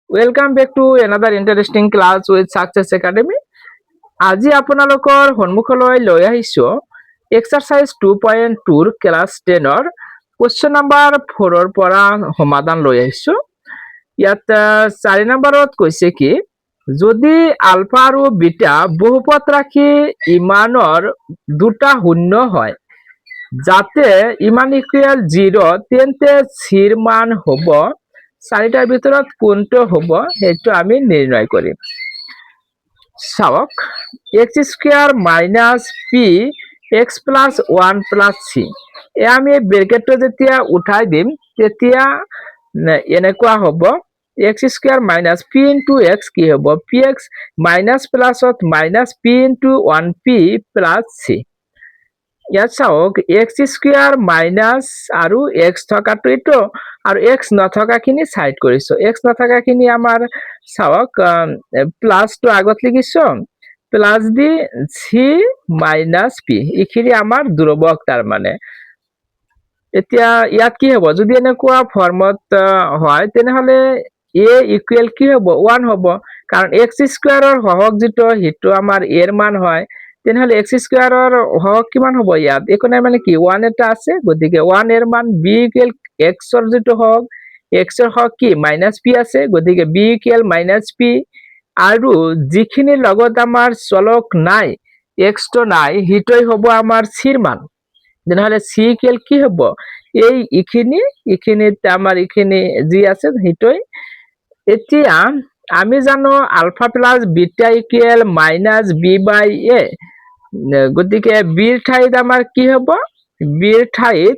Welcome back to another interesting class with Success Academy. আজি আপোনালোকৰ সন্মুখলৈ লৈ আহিছো এক্সাৰসাইজ 2.2 ক্লাছ 10 ৰ কোৱেশ্চন নম্বৰ 4 ৰ পৰা সমাধান লৈ আহিছো। ইয়াত 4 নম্বৰত কৈছে কি যদি আলফা আৰু বিটা বহুপদ ৰাখি ইমানৰ দুটা শূন্য হয় যাতে ইমান ইকুৱেল 0 তেন্তে চিৰ মান হ'ব চাৰিটাৰ ভিতৰত কোনটো হ'ব সেইটো আমি নিৰ্ণয় কৰিম। চাওক x square minus p x plus 1 plus c আমি ব্ৰেকেটটো যেতিয়া উঠাই দিম তেতিয়া এনেকুৱা হ'ব x square minus p into x কি হ'ব px মাইনাস প্লাসত minus p into 1p plus c। ইয়াত চাওক x স্কয়ার মাইনাস আৰু x থকাটো এটো আৰু x নথকাখিনি সাইড কৰিছো। x নথকাখিনি আমাৰ চাওক প্লাস তো আগত লিখিছো প্লাস দি c মাইনাস p ইখিনি আমাৰ ধ্ৰুবক তাৰ মানে। এতিয়া ইয়াত কি হ'ব যদি এনেকুৱা ফৰ্মত হয় তেনেহলে a ইকুৱেল কি হ'ব 1 হ'ব কাৰণ x স্কয়াৰৰ হৰক যেটো হিটো আমাৰ a এৰ মান হয় তেনেহলে x স্কয়াৰৰ হৰক কিমান হ'ব ইয়াত একো নাই মানে কি 1 এটা আছে গতিকে 1 এর মান b ইকুৱেল x ৰ যেটো হৰক x এৰ হৰক কি মাইনাস p আছে গতিকে b ইকুৱেল মাইনাস p আৰু যিখিনি লগত আমাৰ চলক নাই x তো নাই হিটোই হ'ব আমাৰ c ৰ মান তেনেহলে c ইকুৱেল কি হ'ব এই ইখিনিত আমাৰ ইখিনি যি আছে হিটোই। এতিয়া আমি জানো alpha plus beta equal minus b by a গতিকে b ৰ ঠাইত আমাৰ কি হ'ব b ৰ ঠাইত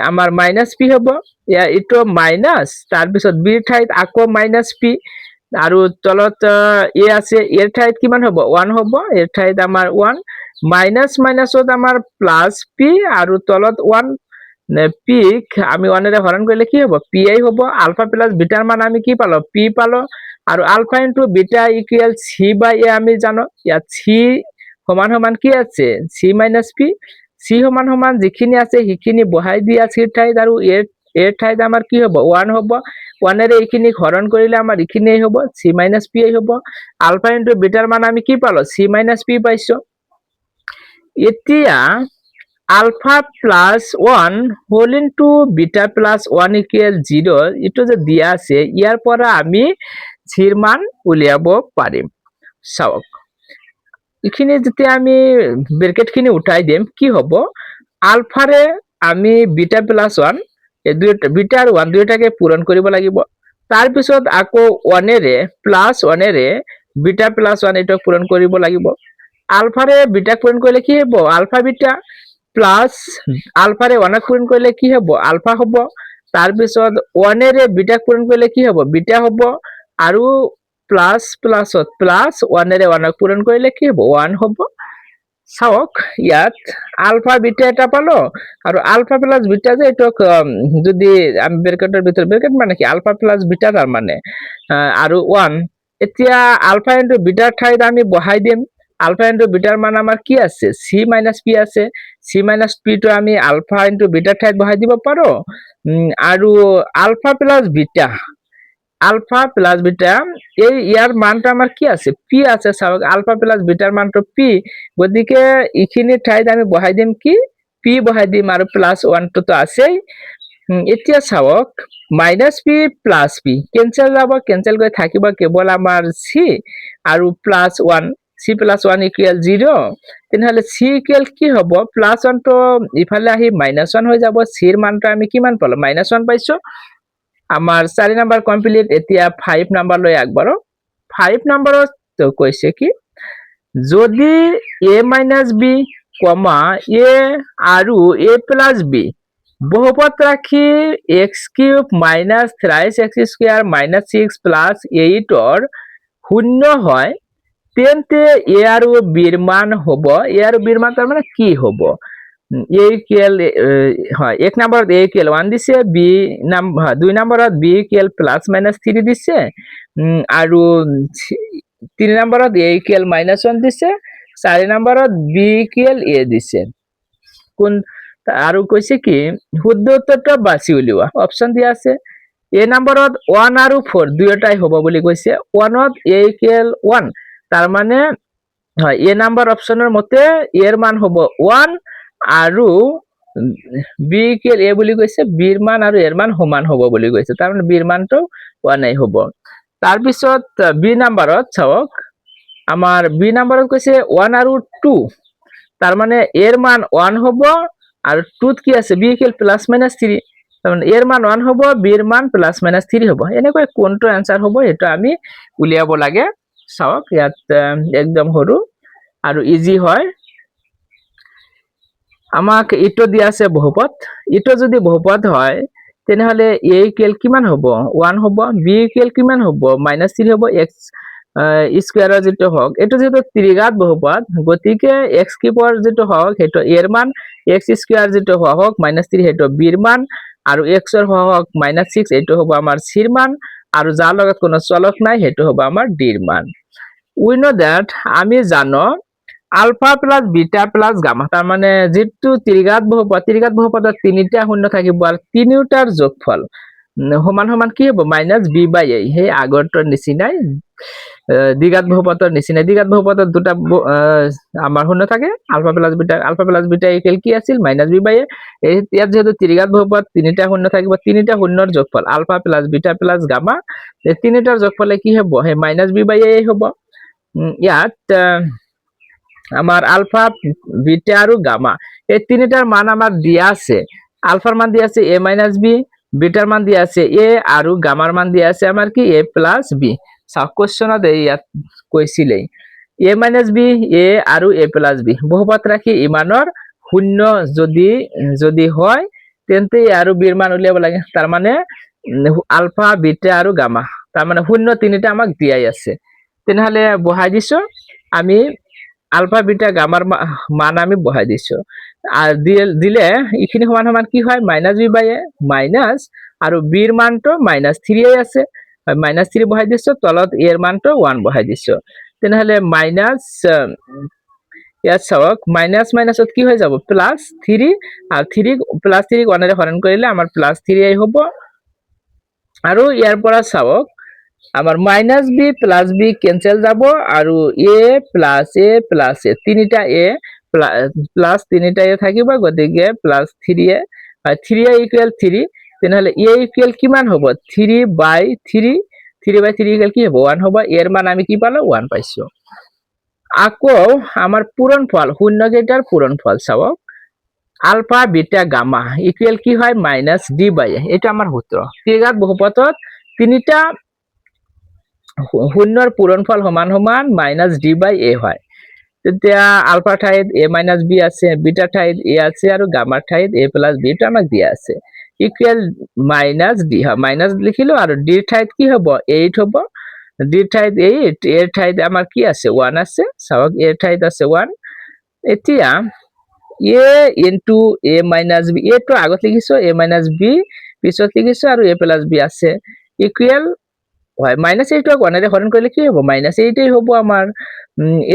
আমাৰ মাইনাস p হ'ব ইটো মাইনাস তাৰ পিছত b ৰ ঠাইত আকৌ মাইনাস p আৰু তলত a আছে এৰ ঠাইত কিমান হ'ব 1 হ'ব এৰ ঠাইত আমাৰ 1 মাইনাস মাইনাসত আমাৰ প্লাস p আৰু তলত 1 p আমি 1 এৰে হৰণ কৰিলে কি হ'ব pi হ'ব আলফা প্লাস বিটাৰ মান আমি কি পালো p পালো আৰু alpha into beta equal c by a আমি জানো ইয়াত c সমান সমান কি আছে c মাইনাস p c সমান সমান যিখিনি আছে হিখিনি বহাই দিয়া c ঠাইত আৰু এৰ ঠাইত আমাৰ কি হ'ব 1 হ'ব 1 এৰে এইখিনি হৰণ কৰিলে আমাৰ ইখিনি হ'ব c মাইনাস p হ'ব আলফা ইনটু বিটাৰ মান আমি কি পালো c মাইনাস p পাইছো। এতিয়া alpha plus 1 whole into beta plus 1 equal 0 ইটো যে দিয়া আছে ইয়াৰ পৰা আমি c ৰ মান উলিয়াব পাৰিম। চাওক ইখিনি যেতিয়া আমি ব্ৰেকেটখিনি উঠাই দিম কি হ'ব আলফাৰে আমি বিটা প্লাস 1 এই দুইটা বিটা আৰু 1 দুইটাকে পূৰণ কৰিব লাগিব তাৰ পিছত আকৌ 1 এৰে প্লাস 1 এৰে বিটা প্লাস 1 এটো পূৰণ কৰিব লাগিব আলফাৰে বিটা পূৰণ কৰিলে কি হ'ব আলফা বিটা প্লাস আলফাৰে 1 পূৰণ কৰিলে কি হ'ব আলফা হ'ব তাৰ পিছত 1 এৰে বিটা পূৰণ কৰিলে কি হ'ব বিটা হ'ব আৰু প্লাস প্লাসত প্লাস 1 এৰে 1 পূৰণ কৰিলে কি হ'ব 1 হ'ব। চাওক ইয়াত আলফা বিটা এটা পালো আৰু আলফা প্লাস বিটা যে এটো যদি আমি ব্ৰেকেটৰ ভিতৰত ব্ৰেকেট মানে কি আলফা প্লাস বিটা তাৰ মানে আৰু 1 এতিয়া আলফা ইনটু বিটাৰ ঠাইত আমি বহাই দিম আলফা ইনটু বিটাৰ মান আমাৰ কি আছে c মাইনাস p আছে c মাইনাস p তো আমি আলফা ইনটু বিটাৰ ঠাইত বহাই দিব পাৰো আৰু আলফা প্লাস বিটা এই ইয়াৰ মানটো আমাৰ কি আছে p আছে চাওক আলফা প্লাস বিটাৰ মানটো p গতিকে ইখিনি ঠাইত আমি বহাই দিম কি p বহাই দিম আৰু প্লাস 1 তো আছে। এতিয়া চাওক minus p plus p cancel যাব কেনসেল গৈ থাকিব কেৱল আমাৰ c আৰু প্লাস 1 c প্লাস 1 ইকুৱেল 0 তেনেহলে c ইকুৱেল কি হ'ব প্লাস 1 তো ইফালে আহি মাইনাস 1 হৈ যাব c ৰ মানটো আমি কিমান পালো মাইনাস 1 পাইছো আমাৰ 4 নম্বৰ কমপ্লিট। এতিয়া 5 নম্বৰ লৈ আগবাঢ়ো 5 নম্বৰত তো কৈছে কি যদি a minus b comma a আৰু a প্লাস b বহুপদ ৰাখি x cube minus thrice x square minus 6 plus 8 ৰ শূন্য হয় তেন্তে a আৰু b ৰ মান হ'ব a আৰু b ৰ মান তাৰ মানে কি হ'ব a ইকুৱেল হয় 1 নম্বৰত a ইকুৱেল 1 দিছে b নাম্বাৰ 2 নম্বৰত b ইকুৱেল প্লাস মাইনাস 3 দিছে আৰু 3 নম্বৰত a ইকুৱেল মাইনাস 1 দিছে 4 নম্বৰত b ইকুৱেল a দিছে কোন আৰু কৈছে কি শুদ্ধ উত্তৰটো বাছি উলিওৱা অপচন দিয়া আছে এ নম্বৰত 1 আৰু 4 দুয়োটাই হ'ব বুলি কৈছে। 1ত a ইকুৱেল 1, তাৰ মানে হয় এ নাম্বাৰ অপশনৰ মতে এৰ মান হ'ব 1 আৰু বি ইকুৱেল এ বুলি কৈছে, বিৰ মান আৰু এৰ মান সমান হ'ব বুলি কৈছে, তাৰ মানে বিৰ মানটো 1 হ'ব। তাৰপিছত বি নাম্বাৰত চাওক, আমাৰ বি নাম্বাৰত কৈছে 1 আৰু 2, তাৰ মানে এৰ মান 1 হ'ব আৰু 2ত কি আছে বি ইকুৱেল প্লাস মাইনাস 3, তাৰ মানে এৰ মান 1 হ'ব, বিৰ মান প্লাস মাইনাস 3 হ'ব। এনেকৈ কোনটো আনসাৰ হ'ব এটা আমি উলিয়াব লাগে। চাওক ইয়াত একদম সৰু আৰু ইজি হয়। আমাক ইটো দিয়া আছে বহুপদ, ইটো যদি বহুপদ হয় তেনেহলে এ ইকুৱেল কিমান হ'ব 1 হ'ব, বি ইকুৱেল কিমান হ'ব -3 হ'ব, এক্স স্কোয়াৰৰ যেটো হওক, এটো যেটো ত্ৰিঘাত বহুপদ গতিকে এক্স কিউবৰ যেটো হওক সেইটো এৰ মান, এক্স স্কোয়াৰ যেটো হওক -3 সেইটো বিৰ মান, আৰু এক্সৰ হওক -6 এইটো হ'ব আমাৰ চিৰ মান, আৰু যাৰ লগত কোনো চলক নাই সেইটো হ'ব আমাৰ ডিৰ মান। উই নো দ্যাট, আমি জানো alpha plus beta plus gamma, তার মানে যেটো ত্রিঘাত বহুপদত তিনিটা শূন্য থাকিব আর তিনিওটার যোগফল সমান সমান কি হ'ব -b/a, সেই আগৰটোৰ নিচিনাই দ্বিঘাত বহুপদৰ নিচিনাই। দ্বিঘাত বহুপদত দুটা আমাৰ শূন্য থাকে, আলফা প্লাস বিটা ইকুৱেল কি আছিল -b/a। ইয়াত যেহেতু ত্ৰিঘাত বহুপদ তিনিটা শূন্য থাকিব, তিনিটা শূন্যৰ যোগফল alpha plus beta plus gamma, এই তিনিটাৰ যোগফলে কি হ'ব সেই -b/a হ'ব। ইয়াত আমার আলফা বিটা আৰু গামা এই তিনিটাৰ মান আমাৰ দিয়া আছে। আলফাৰ মান দিয়া আছে a-b, বিটাৰ মান দিয়া আছে a, আৰু গামাৰ মান দিয়া আছে আমাৰ কি a+b। চাওক কোৱেশ্চনত ইয়াত কৈছিলেই a-b, a আৰু a+b বহুপদ ৰাখি ইমানৰ শূন্য যদি হয় তেন্তে a আৰু b ৰ মান উলিয়াব লাগে। তাৰ মানে আলফা বিটা আৰু গামা, তাৰ মানে শূন্য তিনিটা আমাক দিয়াই আছে। তেনেহলে বহাই দিছো আমি আলফা বিটা গামাৰ মান আমি বহাই দিছো, আৰ দিলে এইখিনি সমান সমান কি হয় -b/a মাইনাস, আৰু বিৰ মানটো -3 আছে, -3 বহাই দিছো, তলত এর মানটো 1 বহাই দিছো। তেনেহলে মাইনাস, ইয়াত চাওক মাইনাস মাইনাসত কি হৈ যাব +3, আর 3 +3 1 হৰণ কৰিলে আমাৰ +3 হ'ব। আৰু ইয়াৰ পৰা চাওক আমাৰ -b প্লাস b ক্যান্সেল যাব, আৰু a প্লাস a তিনিটা a প্লাস তিনিটা a থাকিব, গতিকে +3a, 3a ইকুৱেল 3, তেনেহলে a ইকুৱেল কিমান হ'ব 3/3, 3/3 ইকুৱেল কি হ'ব 1 হ'ব। এৰ মান আমি কি পালো 1 পাইছো। আকৌ আমাৰ পূৰণফল শূন্য কেইটাৰ পূৰণফল চাওক, আলফা বিটা গামা ইকুৱেল কি হয় -d/a, এটা আমাৰ সূত্ৰ। ত্ৰিঘাত বহুপদত তিনিটা শূন্যৰ পূৰণফল সমান সমান -d/a হয়। তেতিয়া আলফা ঠাইত a-b আছে, বিটা ঠাইত a আছে, আৰু গামাৰ ঠাইত a+b টো আমাক দিয়া আছে, ইকুৱেল -d হয়, মাইনাস লিখিলো, আৰু d ঠাইত কি হ'ব 8 হ'ব, d ঠাইত 8, এর ঠাইত আমাৰ কি আছে 1 আছে, চাওক এর ঠাইত আছে 1। এতিয়া a ইনটু a-b, a টো আগত লিখিছো, a-b পিছত লিখিছো, আৰু a+b আছে, ইকুৱেল হয় -8 1 হৰণ কৰিলে কি হ'ব -8 হ'ব আমাৰ।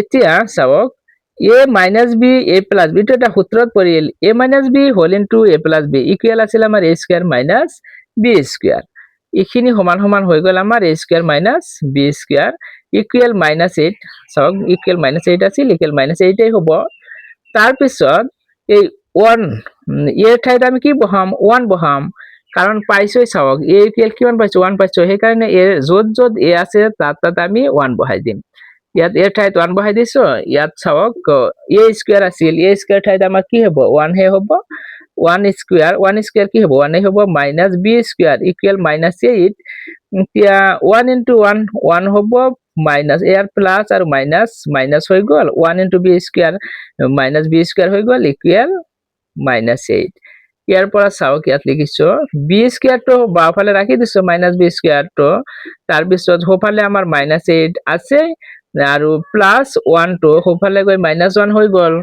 এতিয়া চাওক a-b a+b টো এটা সূত্ৰত পৰিল, a-b whole into a+b equal আছিল আমাৰ a square minus b square. এইখিনি সমান সমান হৈ গ'ল আমাৰ a square minus b square equal -8, চাওক ইকুৱেল -8 আছিল, ইকুৱেল -8 হ'ব। তাৰপিছত এই 1 এৰ ঠাইত আমি কি বহাম 1 বহাম, কাৰণ পাইছো চাওক a ইকুৱেল কিমান পাইছো 1 পাইছো, সেইকাৰণে য'ত a আছে তাত আমি 1 বহাই দিম। ইয়াত এর ঠাইত 1 বহাই দিছো, ইয়াত চাওক a স্কয়াৰ আছিল, a স্কয়াৰ ঠাইত আমাৰ কি হ'ব 1 হে হ'ব, 1 স্কয়াৰ কি হ'ব 1 হ'ব -b স্কয়াৰ ইকুৱেল -8। এতিয়া 1 ইনটু 1 হ'ব মাইনাস, এর প্লাস আর মাইনাস হৈ গ'ল, 1 into b square -b square হৈ গ'ল ইকুৱেল -8। ইয়াৰ পৰা চাওক ইয়াত লিখিছো b স্কয়াৰটো বাওঁফালে ৰাখি দিছো -b স্কয়াৰটো, তাৰপিছত সোঁফালে আমাৰ -8 আছে, আৰু +1 টো সোঁফালে গৈ -1 হৈ গ'ল।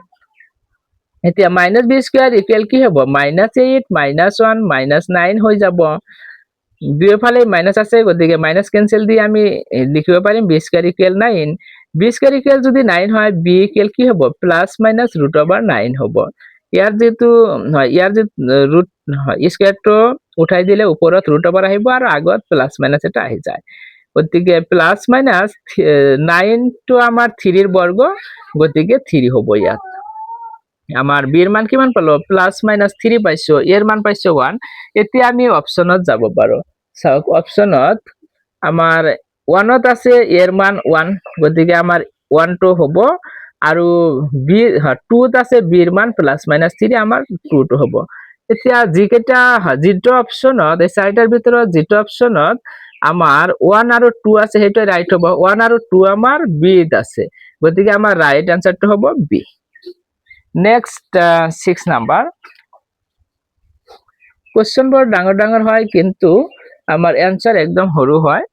এতিয়া -b স্কয়াৰ ইকুৱেল কি হ'ব -8 -1 -9 হৈ যাব। দুয়োফালে মাইনাস আছে, গতিকে মাইনাস ক্যান্সেল দি আমি লিখিব পাৰিম b square equal 9। b square equal যদি 9 হয় b ইকুৱেল কি হ'ব +-√9 হ'ব। ইয়াৰ যেটো হয় ইয়াৰ যে ৰুট হয় স্কয়াৰটো উঠাই দিলে ওপৰত ৰুট ওভাৰ আহিব আৰু আগত প্লাছ মাইনাছ এটা আহি যায় গতিকে প্লাছ মাইনাছ 9 টো আমাৰ 3 ৰ বৰ্গ গতিকে 3 হ'ব ইয়াত আমাৰ b ৰ মান কিমান পালো প্লাছ মাইনাছ 3 পাইছো এৰ মান পাইছো 1 এতিয়া আমি অপচনত যাব পাৰো চাওক অপচনত আমাৰ 1 ত আছে এৰ মান 1 গতিকে আমাৰ 1 টো হ'ব আৰু b 2 ত আছে b ৰ মান প্লাছ মাইনাছ 3 আমাৰ 2 টো হ'ব এতিয়া যিকেইটা যিটো অপচনত এই চাৰিটাৰ ভিতৰত যিটো অপচনত আমাৰ 1 আৰু 2 আছে সেইটো ৰাইট হ'ব 1 আৰু 2 আমাৰ b ত আছে গতিকে আমাৰ ৰাইট আনসাৰটো হ'ব b নেক্সট 6 নাম্বাৰ কোশ্চেন বোৰ ডাঙৰ ডাঙৰ হয় কিন্তু আমাৰ আনসাৰ একদম সৰু হয়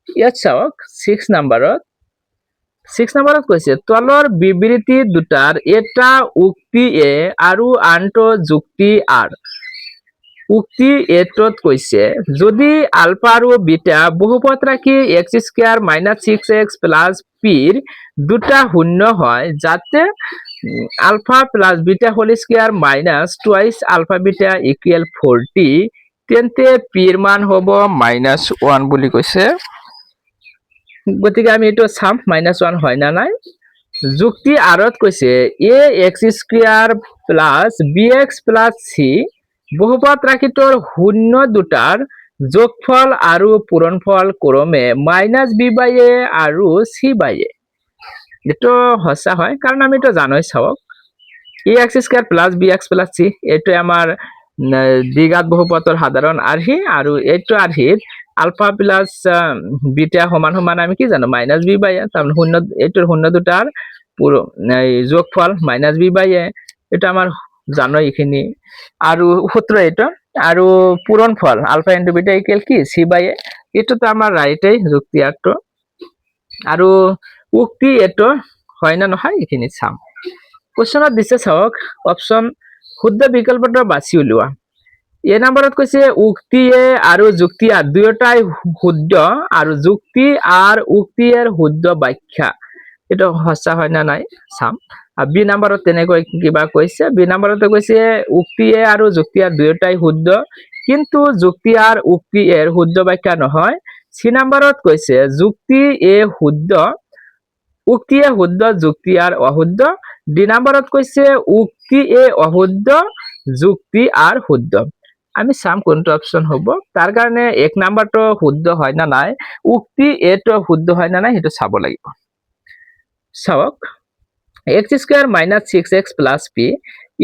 ইয়াত চাওক 6 নাম্বাৰত কৈছে তলৰ বিবৃতি দুটাৰ এটা উক্তি এ আৰু আনটো যুক্তি আৰ উক্তি এটোত কৈছে যদি আলফা আৰু বিটা বহুপদ ৰাখি x² - 6x + p ৰ দুটা শূন্য হয় যাতে alpha plus beta whole square minus twice alpha beta equal 40 তেন্তে p ৰ মান হ'ব -1 বুলি কৈছে গতিকে আমি এটো সাম -1 হয় না নাই যুক্তি আৰত কৈছে ax² + bx + c বহুপদ ৰাশিটোৰ শূন্য দুটাৰ যোগফল আৰু পূৰণফল ক্ৰমে -b/a আৰু c/a এটো হসা হয় কারণ আমি তো জানোই চাওক ax² + bx + c এটো আমাৰ দ্বিঘাত বহুপদৰ সাধাৰণ আৰ্হি আৰু এটো আৰ্হিত আলফা প্লাস বিটা সমান সমান আমি কি জানো -b/a তার শূন্য এটোৰ শূন্য দুটাৰ যোগফল -b/a এটা আমাৰ জানো এইখিনি আৰু সূত্ৰ এটা আৰু পূৰণফল আলফা * বিটা ইকুয়াল কি c/a এটো তো আমাৰ ৰাইটই যুক্তি আটো আৰু উক্তি এটো হয় না নহয় এইখিনি চাম কোশ্চেনত দিছে চাওক অপশন শুদ্ধ বিকল্পটো বাছি উলিওৱা এ নম্বৰত কৈছে উক্তি এ আৰু যুক্তি আৰ দুয়োটাই শুদ্ধ আৰু যুক্তি আর উক্তি এর শুদ্ধ ব্যাখ্যা এটা হসা হয় না নাই চাম আর বি নম্বৰত তেনেকৈ কিবা কৈছে বি নম্বৰতে কৈছে উক্তি এ আৰু যুক্তি আৰ দুয়োটাই শুদ্ধ কিন্তু যুক্তি আৰ উক্তি এৰ শুদ্ধ ব্যাখ্যা নহয় সি নম্বৰত কৈছে যুক্তি এ শুদ্ধ উক্তি এ শুদ্ধ যুক্তি আৰ অশুদ্ধ ডি নম্বৰত কৈছে উক্তি এ অশুদ্ধ যুক্তি আৰ শুদ্ধ আমি চাম কোনটো অপশন হ'ব তাৰ কাৰণে এক নাম্বাৰটো শুদ্ধ হয় না নাই উক্তি এটো শুদ্ধ হয় না নাই হেতু চাব লাগিব চাওক x² - 6x + p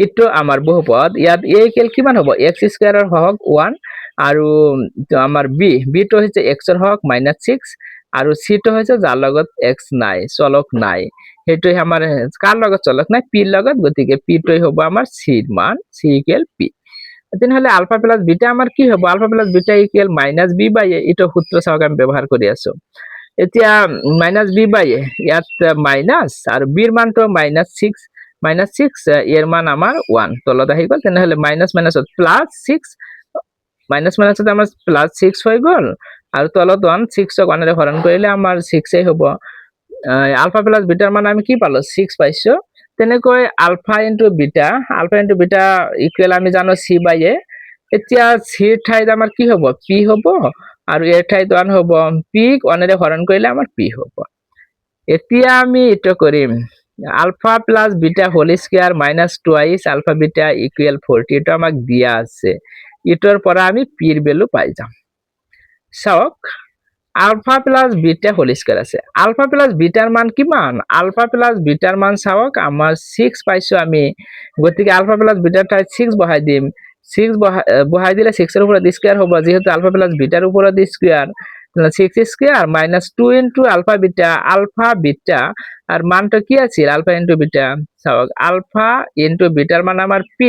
ইটো আমাৰ বহুপদ ইয়াত a ইকুয়াল কিমান হ'ব x² ৰ হওক 1 আৰু আমাৰ b টো হৈছে x ৰ হওক -6 আৰু c টো হৈছে যাৰ লগত x নাই চলক নাই হেতু আমাৰ কাৰ লগত চলক নাই p ৰ লগত গতিকে p টোই হ'ব আমাৰ c ৰ মান c ইকুয়াল p তেনেহলে আলফা প্লাস বিটা আমাৰ কি হ'ব ULFA plus beta equal -b/a এটো সূত্র চাওক আমি ব্যৱহাৰ কৰি আছো এতিয়া -b/a ইয়াত মাইনাস আৰু b ৰ মানটো -6 এৰ মান আমাৰ 1 তলত আহি গল তেনেহলে মাইনাস মাইনাসত +6 মাইনাস মাইনাসত আমাৰ +6 হৈ গল আৰু তলত 1 6 ক 1 ৰে হৰণ কৰিলে আমাৰ 6 এই হ'ব আলফা প্লাস বিটাৰ মান আমি কি পালো 6 পাইছো তেনেকৈ আলফা ইনটু বিটা ইকুয়াল আমি জানো c/a এতিয়া c ৰ ঠাইত আমাৰ কি হ'ব p হ'ব আৰু এৰ ঠাইত 1 হ'ব p ক 1 ৰে হৰণ কৰিলে আমাৰ p হ'ব এতিয়া আমি এটো কৰিম alpha plus beta whole square minus twice alpha beta equal 40 এটা আমাক দিয়া আছে এটার পৰা আমি p ৰ ভ্যালু পাই যাম চাওক alpha plus beta whole square আছে আলফা প্লাস বিটাৰ মান কিমান আলফা প্লাস বিটাৰ মান চাওক আমাৰ 6 পাইছো আমি গতিকে আলফা প্লাস বিটাৰ ঠাইত 6 বহাই দিম 6 বহাই দিলে 6 এর উপর স্কয়ার হবে যেহেতু আলফা প্লাস বিটার উপর square 6 square -2 into alpha beta আর মানটা কি আছে আলফা ইনটু বিটা চাওক আলফা ইনটু বিটার মান আমার p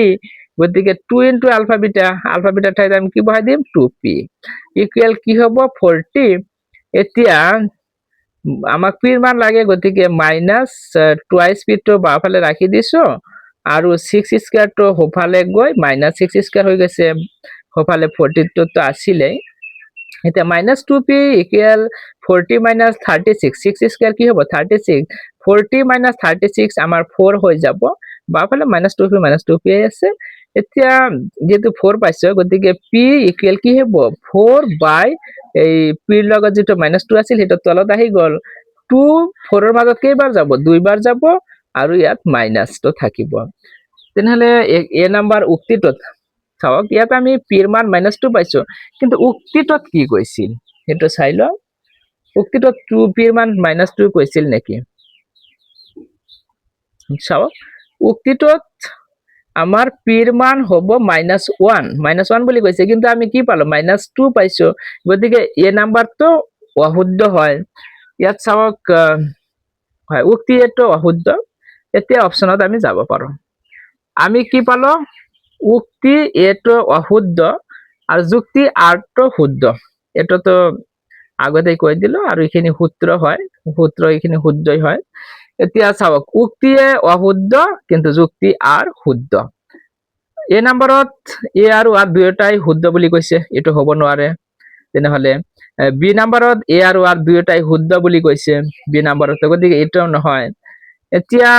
গতিকে 2 ইনটু আলফা বিটা ঠাইত আমি কি বহাই দিম 2p ইকুয়াল কি হ'ব 40 এতিয়া আমাক p ৰ মান লাগে গতিকে মাইনাস টুৱাইস p টো বাওফালে ৰাখি দিছো আৰু 6 স্কয়ার টো হোফালে গৈ -6 স্কয়ার হৈ গৈছে হোফালে 40 টো আছিলে এতিয়া -2p ইকুয়াল 40 - 36 6 স্কয়ার কি হ'ব 36 40 - 36 আমাৰ 4 হৈ যাব বাওফালে -2p আছে এতিয়া যেহেতু 4 পাইছো গতিকে p ইকুৱেল কি হ'ব 4 বাই এই p ৰ লগত যেটো -2 আছিল হেটো তলত আহি গল 2 4 ৰ মাজত কেইবাৰ যাব দুইবাৰ যাব আৰু ইয়াত মাইনাসটো থাকিব তেনেহলে এ নাম্বাৰ উক্তিটোত চাওক ইয়াত আমি p ৰ মান -2 পাইছো কিন্তু উক্তিটোত কি কৈছিল হেটো চাই ল উক্তিটোত 2p ৰ মান -2 কৈছিল নেকি চাওক উক্তিটোত আমাৰ p ৰ মান হ'ব -1 বুলি কৈছে কিন্তু আমি কি পালো -2 পাইছো গতিকে এ নাম্বাৰটো অশুদ্ধ হয় ইয়াত চাওক হয় উক্তি এটো অশুদ্ধ এতিয়া অপচনত আমি যাব পাৰো আমি কি পালো উক্তি এটো অশুদ্ধ আৰ যুক্তি আৰটো শুদ্ধ এটা তো আগতেই কৈ দিলো আৰু এখিনি সূত্র হয় সূত্র এখিনি শুদ্ধই হয় এতিয়া চাওক উক্তিয়ে অশুদ্ধ কিন্তু যুক্তি আর শুদ্ধ এ নাম্বাৰত এ আৰু আৰ দুয়োটাই শুদ্ধ বুলি কৈছে এটো হ'ব নোৱাৰে তেনেহলে বি নাম্বাৰত এ আৰু আৰ দুয়োটাই শুদ্ধ বুলি কৈছে বি নাম্বাৰত গতিকে এটাও নহয় এতিয়া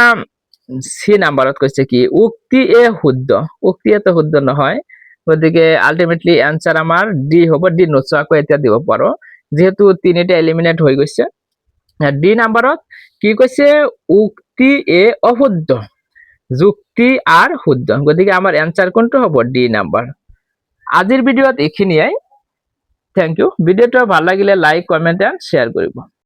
সি নাম্বাৰত কৈছে কি উক্তি এ শুদ্ধ উক্তি এটো শুদ্ধ নহয় গতিকে আলটিমেটলি আনসার আমাৰ ডি হ'ব ডি নোচোৱাকৈ এতিয়া দিব পাৰো যেহেতু তিনিটা এলিমিনেট হৈ গৈছে ডি নাম্বাৰত কি কৈছে উক্তি এ অশুদ্ধ যুক্তি আৰ শুদ্ধ গতিকে আমাৰ আনসাৰ কোনটো হ'ব ডি নাম্বাৰ আজিৰ ভিডিঅ'ত এইখিনিয়ে থ্যাংক ইউ ভিডিঅ'টো ভাল লাগিলে লাইক কমেন্ট এন্ড শেয়াৰ কৰিব